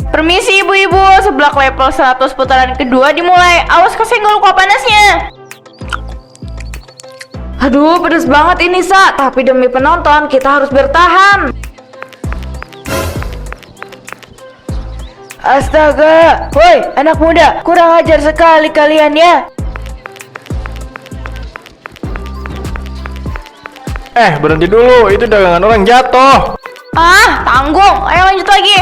Permisi ibu-ibu, seblak level 100 putaran kedua dimulai. Awas kesenggol kuah panasnya. Aduh, pedes banget ini, Sa. Tapi demi penonton, kita harus bertahan. Astaga, woi anak muda, kurang ajar sekali kalian ya. Berhenti dulu, itu dagangan orang jatuh. Ah, tanggung. Ayo lanjut lagi.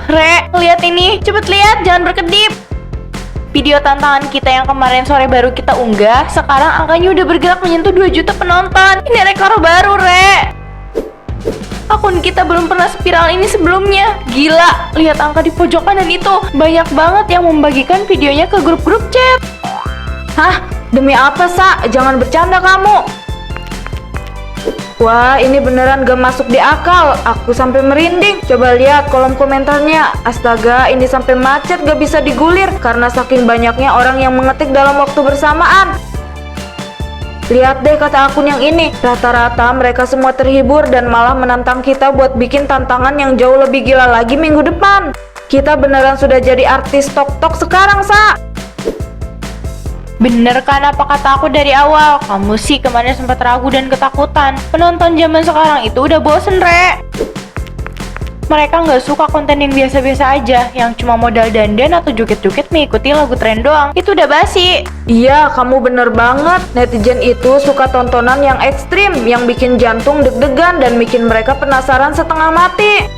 Re, lihat ini. Cepet lihat, jangan berkedip. Video tantangan kita yang kemarin sore baru kita unggah, sekarang angkanya udah bergerak menyentuh 2 juta penonton. Ini rekor baru, Re. Akun kita belum pernah spiral ini sebelumnya. Gila, lihat angka di pojok kanan itu. Banyak banget yang membagikan videonya ke grup-grup chat. Hah? Demi apa, Sa? Jangan bercanda kamu. Wah, ini beneran gak masuk di akal. Aku sampai merinding. Coba lihat kolom komentarnya. Astaga, ini sampai macet gak bisa digulir karena saking banyaknya orang yang mengetik dalam waktu bersamaan. Lihat deh kata akun yang ini. Rata-rata mereka semua terhibur dan malah menantang kita buat bikin tantangan yang jauh lebih gila lagi minggu depan. Kita beneran sudah jadi artis tok-tok sekarang, Sa. Bener kan apa kata aku dari awal? Kamu sih kemarin sempat ragu dan ketakutan. Penonton zaman sekarang itu udah bosen, Re. Mereka nggak suka konten yang biasa-biasa aja, yang cuma modal dandan atau joget-joget mengikuti lagu tren doang. Itu udah basi. Iya, kamu bener banget. Netizen itu suka tontonan yang ekstrim, yang bikin jantung deg-degan dan bikin mereka penasaran setengah mati.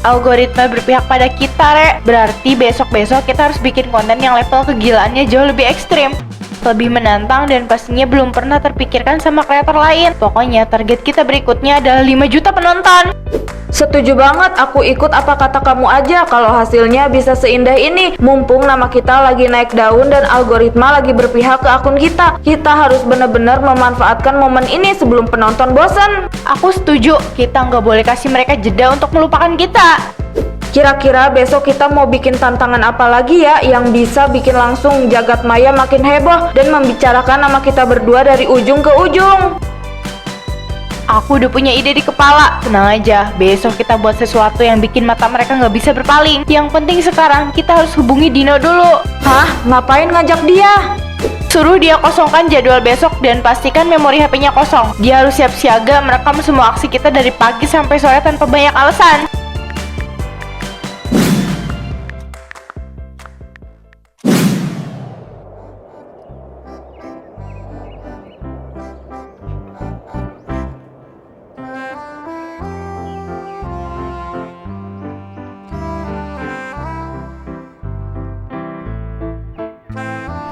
Algoritma berpihak pada kita, Re. Berarti besok-besok kita harus bikin konten yang level kegilaannya jauh lebih ekstrim, lebih menantang, dan pastinya belum pernah terpikirkan sama kreator lain. Pokoknya target kita berikutnya adalah 5 juta penonton. Setuju banget, aku ikut apa kata kamu aja kalau hasilnya bisa seindah ini. Mumpung nama kita lagi naik daun dan algoritma lagi berpihak ke akun kita. Kita harus benar-benar memanfaatkan momen ini sebelum penonton bosan. Aku setuju, kita nggak boleh kasih mereka jeda untuk melupakan kita. Kira-kira besok kita mau bikin tantangan apa lagi ya yang bisa bikin langsung jagat maya makin heboh dan membicarakan nama kita berdua dari ujung ke ujung? Aku udah punya ide di kepala. Tenang aja, besok kita buat sesuatu yang bikin mata mereka nggak bisa berpaling. Yang penting sekarang kita harus hubungi Dino dulu. Hah? Ngapain ngajak dia? Suruh dia kosongkan jadwal besok dan pastikan memori HP-nya kosong. Dia harus siap siaga merekam semua aksi kita dari pagi sampai sore tanpa banyak alasan.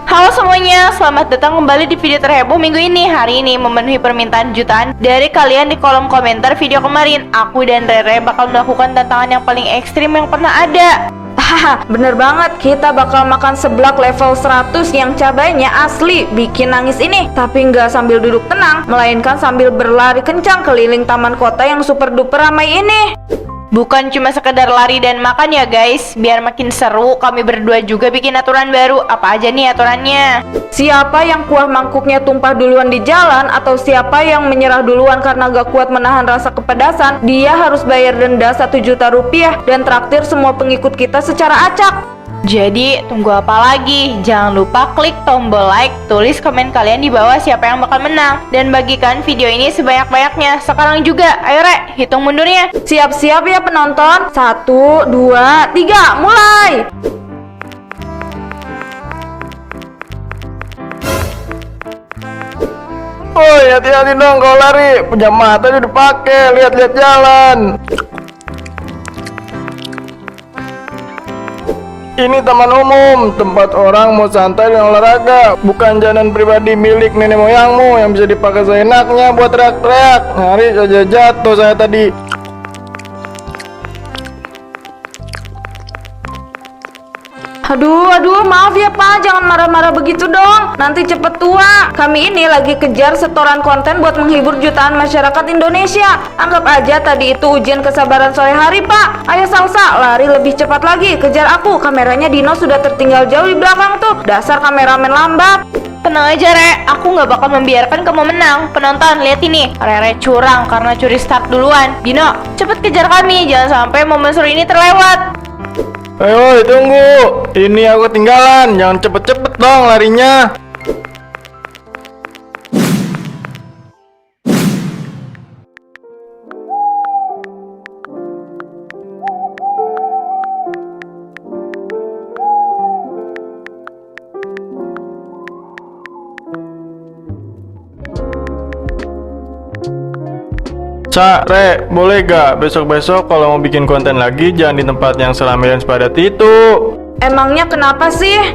Halo semuanya, selamat datang kembali di video terheboh minggu ini. Hari ini memenuhi permintaan jutaan dari kalian di kolom komentar video kemarin. Aku dan Rere bakal melakukan tantangan yang paling ekstrim yang pernah ada. Hahaha, bener banget, kita bakal makan seblak level 100 yang cabainya asli bikin nangis ini. Tapi nggak sambil duduk tenang, melainkan sambil berlari kencang keliling taman kota yang super duper ramai ini. Bukan cuma sekedar lari dan makan ya guys. Biar makin seru, kami berdua juga bikin aturan baru. Apa aja nih aturannya? Siapa yang kuah mangkuknya tumpah duluan di jalan atau siapa yang menyerah duluan karena gak kuat menahan rasa kepedasan, dia harus bayar denda 1 juta rupiah dan traktir semua pengikut kita secara acak. Jadi tunggu apa lagi? Jangan lupa klik tombol like, tulis komen kalian di bawah siapa yang bakal menang, dan bagikan video ini sebanyak-banyaknya. Sekarang juga, ayo Re, hitung mundurnya. Siap-siap ya penonton. 1, 2, 3, mulai. Woi, hati-hati dong kalau lari. Punya mata udah dipakai, lihat-lihat jalan. Ini taman umum, tempat orang mau santai dan olahraga, bukan jalan pribadi milik nenek moyangmu yang bisa dipakai seenaknya buat teriak-teriak. Hari saja jatuh saya tadi. Aduh, maaf ya Pak, jangan marah-marah begitu dong. Nanti cepet tua. Kami ini lagi kejar setoran konten buat menghibur jutaan masyarakat Indonesia. Anggap aja tadi itu ujian kesabaran sore hari, Pak. Ayo salsa, lari lebih cepat lagi. Kejar aku. Kameranya Dino sudah tertinggal jauh di belakang tuh. Dasar kameramen lambat. Tenang aja, Re. Aku nggak bakal membiarkan kamu menang. Penonton, lihat ini. Rere curang karena curi start duluan. Dino, cepet kejar kami. Jangan sampai momen seru ini terlewat. Ayo, tunggu. Ini aku ketinggalan. Jangan cepet-cepet dong larinya. Re, boleh gak besok-besok kalau mau bikin konten lagi jangan di tempat yang seramai dan sepadat itu? Emangnya kenapa sih?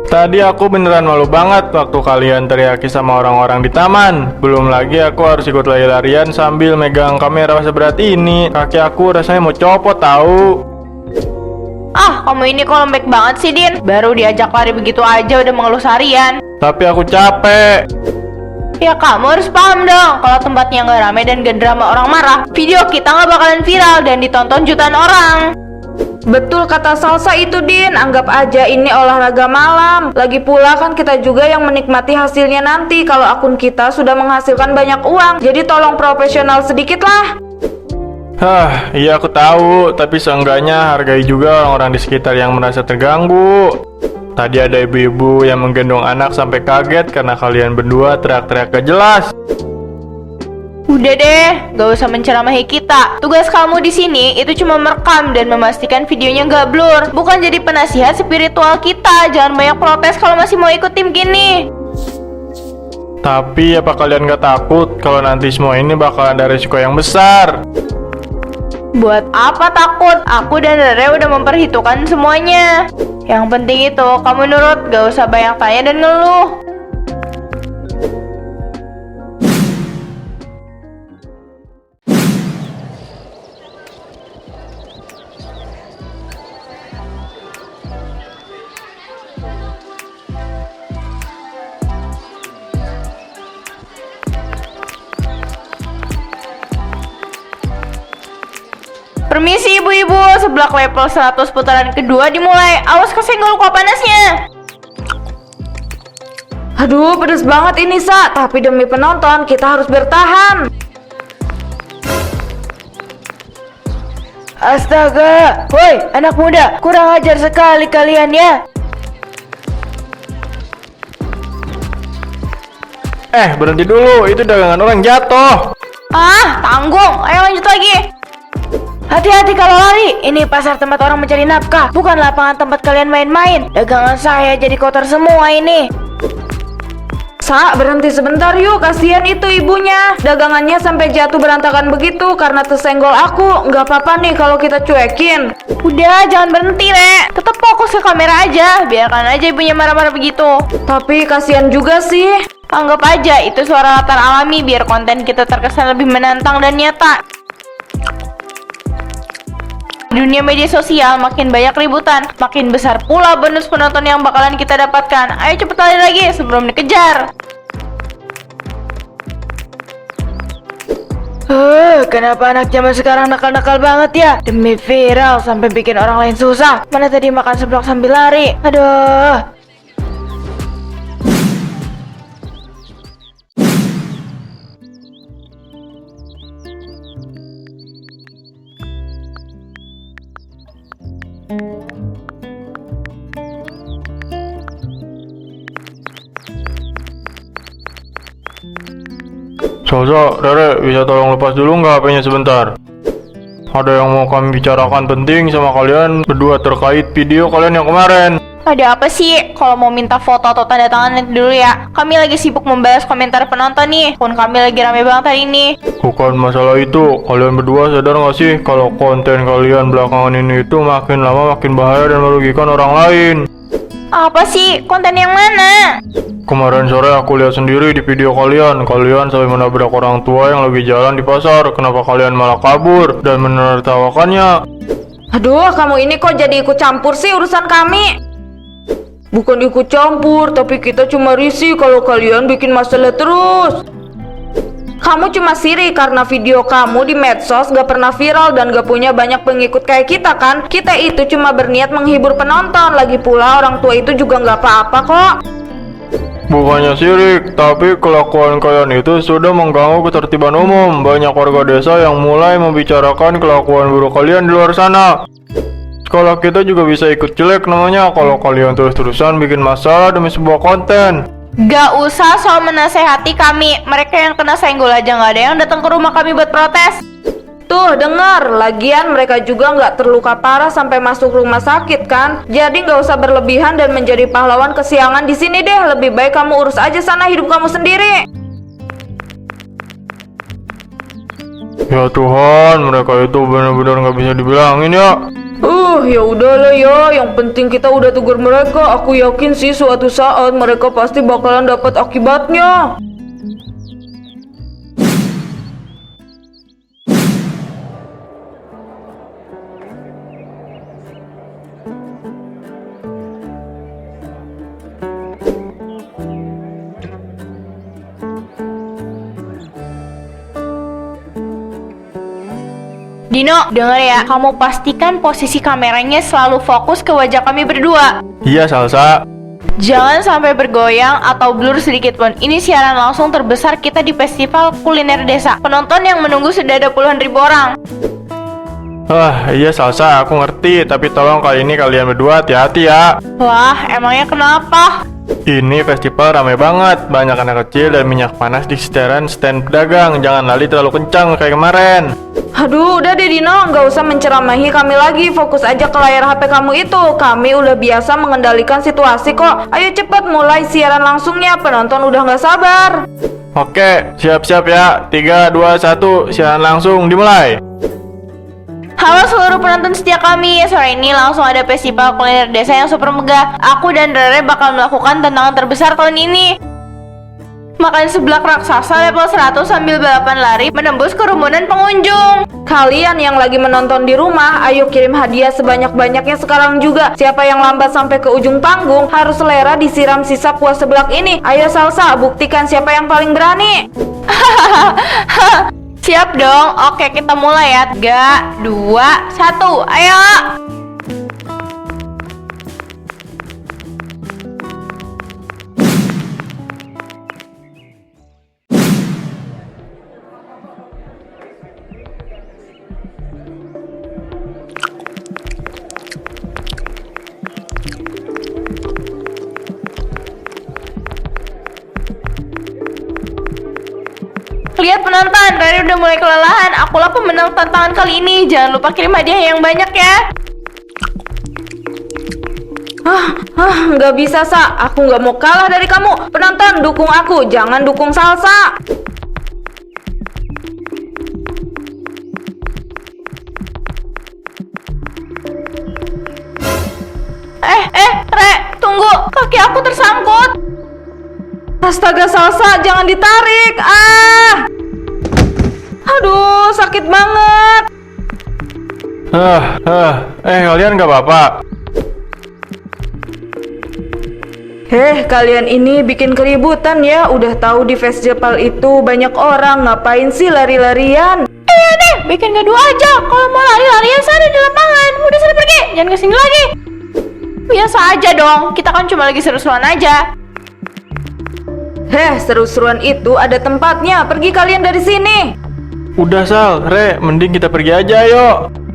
Tadi aku beneran malu banget waktu kalian teriaki sama orang-orang di taman. Belum lagi aku harus ikut lari-larian sambil megang kamera seberat ini. Kaki aku rasanya mau copot tahu. Ah, kamu ini kok lembek banget sih, Din. Baru diajak lari begitu aja udah mengeluh seharian. Tapi aku capek. Ya kamu harus paham dong, kalau tempatnya nggak rame dan gak drama orang marah, video kita nggak bakalan viral dan ditonton jutaan orang. Betul kata Salsa itu, Din. Anggap aja ini olahraga malam. Lagi pula kan kita juga yang menikmati hasilnya nanti kalau akun kita sudah menghasilkan banyak uang. Jadi tolong profesional sedikit lah. Hah, iya aku tahu, tapi seenggaknya hargai juga orang-orang di sekitar yang merasa terganggu. Tadi ada ibu-ibu yang menggendong anak sampai kaget karena kalian berdua teriak-teriak gak jelas. Udah deh, gak usah menceramahi kita. Tugas kamu di sini itu cuma merekam dan memastikan videonya gak blur, bukan jadi penasihat spiritual kita. Jangan banyak protes kalau masih mau ikut tim gini. Tapi apa kalian gak takut kalau nanti semua ini bakal ada risiko yang besar? Buat apa takut? Aku dan Rere udah memperhitungkan semuanya. Yang penting itu kamu nurut, gak usah banyak tanya dan ngeluh. Permisi ibu-ibu, seblak level 100 putaran kedua dimulai. Awas kesenggol luka panasnya. Aduh, pedes banget ini, Sa. Tapi demi penonton, kita harus bertahan. Astaga, woi anak muda, kurang ajar sekali kalian ya. Berhenti dulu, itu dagangan orang jatuh. Ah, tanggung, ayo lanjut lagi. Hati-hati kalau lari, ini pasar tempat orang mencari nafkah, bukan lapangan tempat kalian main-main. Dagangan saya jadi kotor semua ini. Sa, berhenti sebentar yuk, kasihan itu ibunya. Dagangannya sampai jatuh berantakan begitu karena tersenggol aku. Nggak apa-apa nih kalau kita cuekin. Udah, jangan berhenti, Re. Tetap fokus ke kamera aja, biarkan aja ibunya marah-marah begitu. Tapi kasihan juga sih. Anggap aja itu suara latar alami biar konten kita terkesan lebih menantang dan nyata. Di dunia media sosial makin banyak ributan, makin besar pula bonus penonton yang bakalan kita dapatkan. Ayo cepet lari lagi sebelum dikejar. Kenapa anak zaman sekarang nakal-nakal banget ya? Demi viral sampai bikin orang lain susah. Mana tadi makan seblak sambil lari? Aduh. Salsa, Rere, bisa tolong lepas dulu nggak HP-nya sebentar? Ada yang mau kami bicarakan penting sama kalian berdua terkait video kalian yang kemarin. Ada apa sih? Kalau mau minta foto atau tanda tangan nanti dulu ya. Kami lagi sibuk membalas komentar penonton nih. Pun kami lagi rame banget hari ini. Bukan masalah itu, kalian berdua sadar nggak sih kalau konten kalian belakangan ini itu makin lama makin bahaya dan merugikan orang lain? Apa sih? Konten yang mana? Kemarin sore aku lihat sendiri di video kalian sampai menabrak orang tua yang lagi jalan di pasar. Kenapa kalian malah kabur dan menertawakannya? Aduh, kamu ini kok jadi ikut campur sih urusan kami? Bukan ikut campur, tapi kita cuma risih kalau kalian bikin masalah terus. Kamu cuma sirik karena video kamu di medsos gak pernah viral dan gak punya banyak pengikut kayak kita kan? Kita itu cuma berniat menghibur penonton. Lagi pula orang tua itu juga gak apa-apa kok. Bukannya sirik, tapi kelakuan kalian itu sudah mengganggu ketertiban umum. Banyak warga desa yang mulai membicarakan kelakuan buruk kalian di luar sana. Sekolah kita juga bisa ikut jelek namanya kalau kalian terus-terusan bikin masalah demi sebuah konten. Gak usah soal menasehati kami. Mereka yang kena senggol aja gak ada yang datang ke rumah kami buat protes. Tuh, dengar. Lagian mereka juga nggak terluka parah sampai masuk rumah sakit kan? Jadi nggak usah berlebihan dan menjadi pahlawan kesiangan di sini deh. Lebih baik kamu urus aja sana hidup kamu sendiri. Ya Tuhan, mereka itu benar-benar nggak bisa dibilangin ya. Ya udahlah ya. Yang penting kita udah tegur mereka. Aku yakin sih suatu saat mereka pasti bakalan dapat akibatnya. Dino, denger ya, kamu pastikan posisi kameranya selalu fokus ke wajah kami berdua. Iya Salsa. Jangan sampai bergoyang atau blur sedikit pun. Ini siaran langsung terbesar kita di festival kuliner desa. Penonton yang menunggu sudah ada puluhan ribu orang. Iya Salsa, aku ngerti. Tapi tolong kali ini kalian berdua hati-hati ya. Wah, emangnya kenapa? Ini festival ramai banget. Banyak anak kecil dan minyak panas di sekitaran stand pedagang. Jangan lali terlalu kencang kayak kemarin. Aduh, udah deh Dino, nggak usah menceramahi kami lagi. Fokus aja ke layar HP kamu itu. Kami udah biasa mengendalikan situasi kok. Ayo cepat mulai siaran langsungnya. Penonton udah nggak sabar. Oke, siap-siap ya. 3, 2, 1, siaran langsung dimulai. Halo seluruh penonton setia kami. Sore ini langsung ada festival kuliner desa yang super megah. Aku dan Rere bakal melakukan tantangan terbesar tahun ini. Makan seblak raksasa level 100 sambil balapan lari menembus kerumunan pengunjung. Kalian yang lagi menonton di rumah, ayo kirim hadiah sebanyak-banyaknya sekarang juga. Siapa yang lambat sampai ke ujung panggung harus selera disiram sisa kuah seblak ini. Ayo Salsa, buktikan siapa yang paling berani. Siap dong. Oke, kita mulai ya. 3, 2, 1. Ayo. Lihat penonton, Rari udah mulai kelelahan. Akulah pemenang tantangan kali ini. Jangan lupa kirim hadiah yang banyak ya. Nggak bisa Sa, aku nggak mau kalah dari kamu. Penonton, dukung aku, jangan dukung Salsa. Re, tunggu. Kaki aku tersangkut. Astaga Salsa, jangan ditarik. Aduh, sakit banget. Kalian nggak apa-apa? Kalian ini bikin keributan ya. Udah tahu di festival itu banyak orang, ngapain sih lari-larian? Deh, bikin gaduh aja. Kalau mau lari-larian sana di lapangan. Udah sana pergi, jangan kesini lagi. Biasa aja dong, kita kan cuma lagi seru-seruan aja. Seru-seruan itu ada tempatnya. Pergi kalian dari sini. Udah Sal, Re, mending kita pergi aja yuk.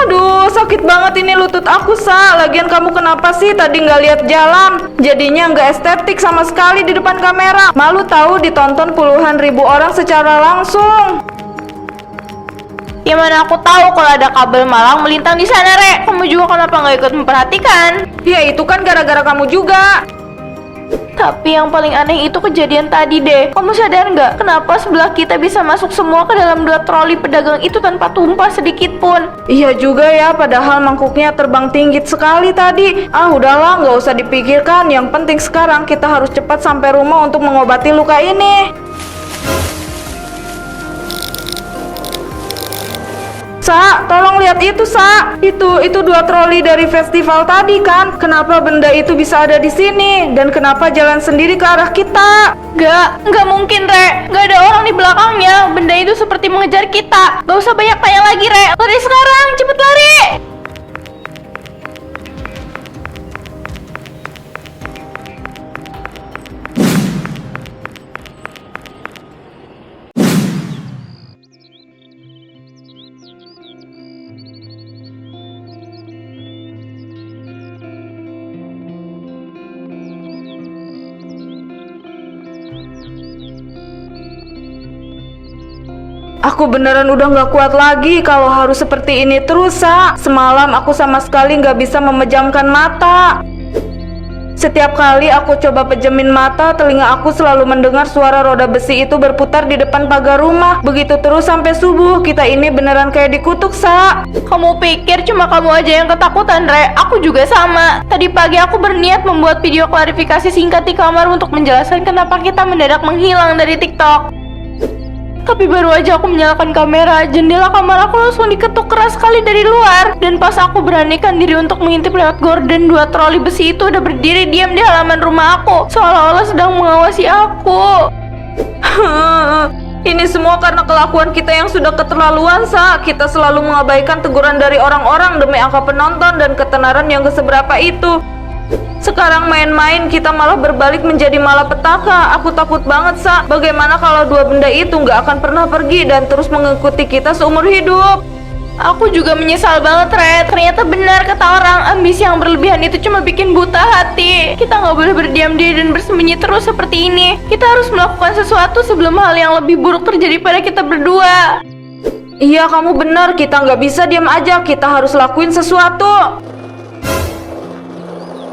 Aduh, sakit banget ini lutut aku, Sa. Lagian kamu kenapa sih tadi nggak lihat jalan? Jadinya nggak estetik sama sekali di depan kamera. Malu tahu ditonton puluhan ribu orang secara langsung. Ya mana aku tahu kalau ada kabel malang melintang di sana, Re. Kamu juga kenapa nggak ikut memperhatikan? Ya itu kan gara-gara kamu juga. Tapi yang paling aneh itu kejadian tadi deh. Kamu sadar nggak kenapa sebelah kita bisa masuk semua ke dalam 2 troli pedagang itu tanpa tumpah sedikit pun? Iya juga ya, padahal mangkuknya terbang tinggi sekali tadi. Ah udahlah, nggak usah dipikirkan. Yang penting sekarang kita harus cepat sampai rumah untuk mengobati luka ini. Sa, tolong lihat itu, Sa. Itu 2 troli dari festival tadi kan? Kenapa benda itu bisa ada di sini? Dan kenapa jalan sendiri ke arah kita? Nggak mungkin, Re. Nggak ada orang di belakangnya. Benda itu seperti mengejar kita. Nggak usah banyak tanya lagi, Re. Lari sekarang, cepet lari. Aku beneran udah nggak kuat lagi kalau harus seperti ini terus, Sa. Semalam aku sama sekali nggak bisa memejamkan mata. Setiap kali aku coba pejemin mata, telinga aku selalu mendengar suara roda besi itu berputar di depan pagar rumah. Begitu terus sampai subuh. Kita ini beneran kayak dikutuk, Sa. Kamu pikir cuma kamu aja yang ketakutan, Re? Aku juga sama. Tadi pagi aku berniat membuat video klarifikasi singkat di kamar untuk menjelaskan kenapa kita mendadak menghilang dari TikTok. Tapi baru aja aku menyalakan kamera, jendela kamar aku langsung diketuk keras sekali dari luar. Dan pas aku beranikan diri untuk mengintip lewat gorden, 2 troli besi itu udah berdiri diam di halaman rumah aku, seolah-olah sedang mengawasi aku. Ini semua karena kelakuan kita yang sudah keterlaluan, Sa. Kita selalu mengabaikan teguran dari orang-orang demi angka penonton dan ketenaran yang keseberapa itu. Sekarang main-main kita malah berbalik menjadi malapetaka. Aku takut banget, Sa. Bagaimana kalau 2 benda itu nggak akan pernah pergi dan terus mengikuti kita seumur hidup? Aku juga menyesal banget, Re. Ternyata benar kata orang, ambisi yang berlebihan itu cuma bikin buta hati. Kita nggak boleh berdiam diri dan bersembunyi terus seperti ini. Kita harus melakukan sesuatu sebelum hal yang lebih buruk terjadi pada kita berdua. Iya, kamu benar. Kita nggak bisa diam aja. Kita harus lakuin sesuatu.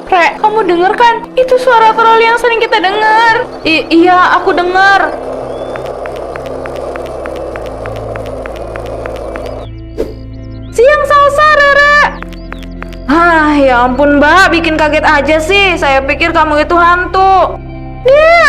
Re, kamu denger kan? Itu suara troli yang sering kita dengar. Iya, aku dengar. Siang salsa, Rere. Ya ampun, Mbak, bikin kaget aja sih. Saya pikir kamu itu hantu.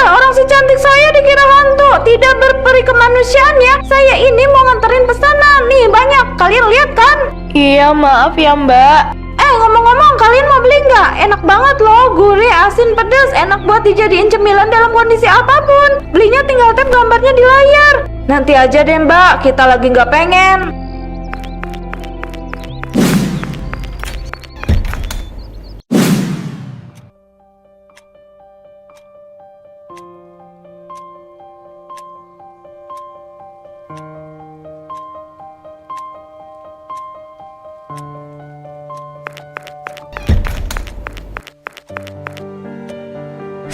Orang si cantik saya dikira hantu. Tidak berperi kemanusiaan ya. Saya ini mau nganterin pesanan. Nih, banyak. Kalian lihat kan? Iya, maaf ya, Mbak. Ngomong-ngomong, kalian mau beli nggak? Enak banget loh, gurih, asin, pedas. Enak buat dijadiin cemilan dalam kondisi apapun. Belinya tinggal tap gambarnya di layar. Nanti aja deh, Mbak. Kita lagi nggak pengen.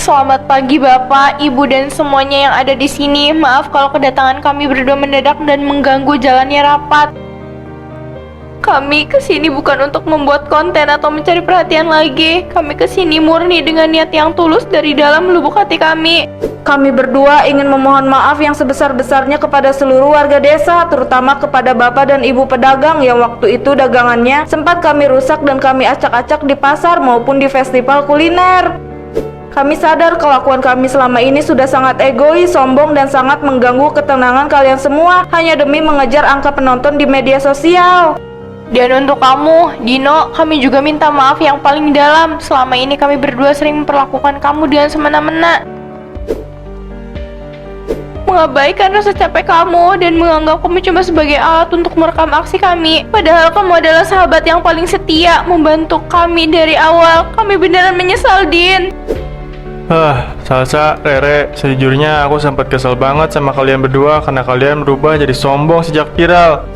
Selamat pagi Bapak, Ibu dan semuanya yang ada di sini. Maaf kalau kedatangan kami berdua mendadak dan mengganggu jalannya rapat. Kami kesini bukan untuk membuat konten atau mencari perhatian lagi. Kami kesini murni dengan niat yang tulus dari dalam lubuk hati kami. Kami berdua ingin memohon maaf yang sebesar-besarnya kepada seluruh warga desa, terutama kepada Bapak dan Ibu pedagang yang waktu itu dagangannya sempat kami rusak dan kami acak-acak di pasar maupun di festival kuliner. Kami sadar kelakuan kami selama ini sudah sangat egois, sombong, dan sangat mengganggu ketenangan kalian semua hanya demi mengejar angka penonton di media sosial. Dan untuk kamu, Dino, kami juga minta maaf yang paling dalam. Selama ini kami berdua sering memperlakukan kamu dengan semena-mena, mengabaikan rasa capek kamu dan menganggap kamu cuma sebagai alat untuk merekam aksi kami. Padahal kamu adalah sahabat yang paling setia, membantu kami dari awal. Kami beneran menyesal, Din. Salsa, Rere, sejujurnya aku sempat kesel banget sama kalian berdua karena kalian berubah jadi sombong sejak viral.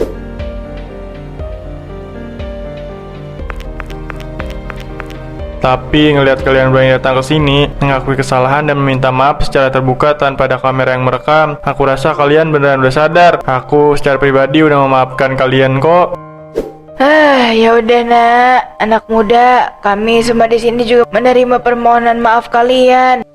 Tapi ngelihat kalian berani datang ke sini, mengakui kesalahan dan meminta maaf secara terbuka tanpa ada kamera yang merekam, aku rasa kalian beneran udah sadar. Aku secara pribadi udah memaafkan kalian kok. Ya udah nak, anak muda, kami semua di sini juga menerima permohonan maaf kalian.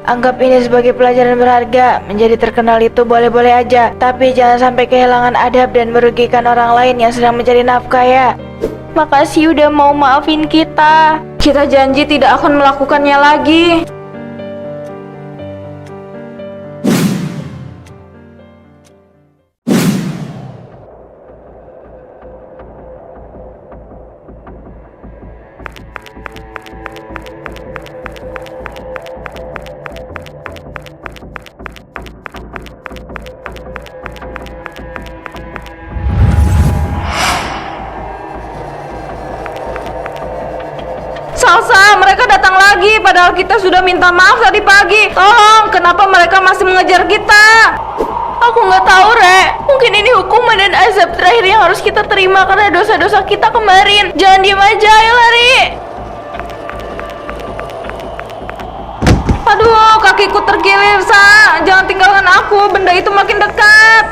Anggap ini sebagai pelajaran berharga. Menjadi terkenal itu boleh-boleh aja, tapi jangan sampai kehilangan adab dan merugikan orang lain yang sedang mencari nafkah ya. Makasih udah mau maafin kita. Kita janji tidak akan melakukannya lagi. Salsa, mereka datang lagi padahal kita sudah minta maaf tadi pagi. Tolong, kenapa mereka masih mengejar kita? Aku nggak tahu, Re. Mungkin ini hukuman dan azab terakhir yang harus kita terima karena dosa-dosa kita kemarin. Jangan diem aja, ayo lari. Aduh, kakiku terkilir, Sa. Jangan tinggalkan aku, benda itu makin dekat.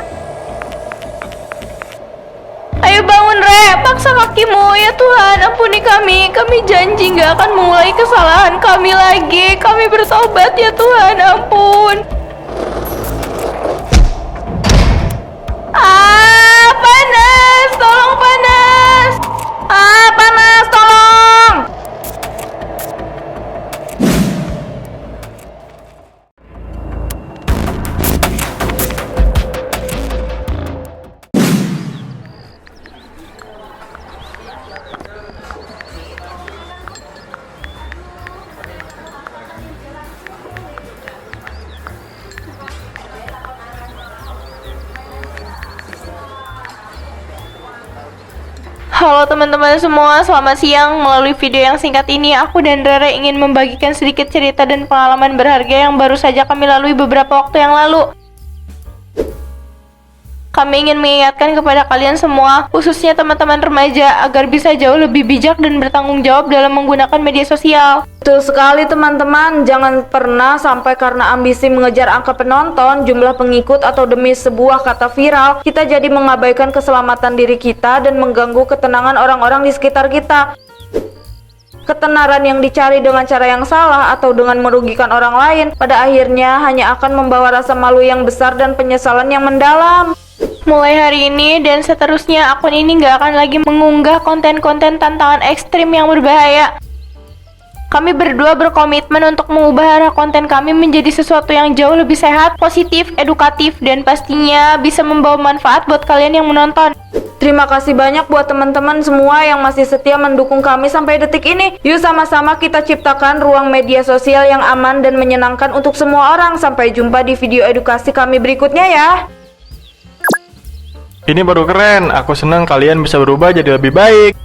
Ayo bangun, Re. Paksa kakimu. Ya Tuhan, ampuni kami. Kami janji nggak akan mengulangi kesalahan kami lagi. Kami bertobat ya Tuhan, ampun. Panas. Tolong, panas. Panas, tolong. Halo teman-teman semua, selamat siang. Melalui video yang singkat ini, aku dan Rere ingin membagikan sedikit cerita dan pengalaman berharga yang baru saja kami lalui beberapa waktu yang lalu. Kami ingin mengingatkan kepada kalian semua, khususnya teman-teman remaja, agar bisa jauh lebih bijak dan bertanggung jawab dalam menggunakan media sosial. Betul sekali teman-teman, jangan pernah sampai karena ambisi mengejar angka penonton, jumlah pengikut atau demi sebuah kata viral, kita jadi mengabaikan keselamatan diri kita dan mengganggu ketenangan orang-orang di sekitar kita. Ketenaran yang dicari dengan cara yang salah atau dengan merugikan orang lain, pada akhirnya hanya akan membawa rasa malu yang besar dan penyesalan yang mendalam. Mulai hari ini dan seterusnya, akun ini nggak akan lagi mengunggah konten-konten tantangan ekstrim yang berbahaya. Kami berdua berkomitmen untuk mengubah arah konten kami menjadi sesuatu yang jauh lebih sehat, positif, edukatif, dan pastinya bisa membawa manfaat buat kalian yang menonton. Terima kasih banyak buat teman-teman semua yang masih setia mendukung kami sampai detik ini. Yuk sama-sama kita ciptakan ruang media sosial yang aman dan menyenangkan untuk semua orang. Sampai jumpa di video edukasi kami berikutnya ya. Ini baru keren, aku senang kalian bisa berubah jadi lebih baik.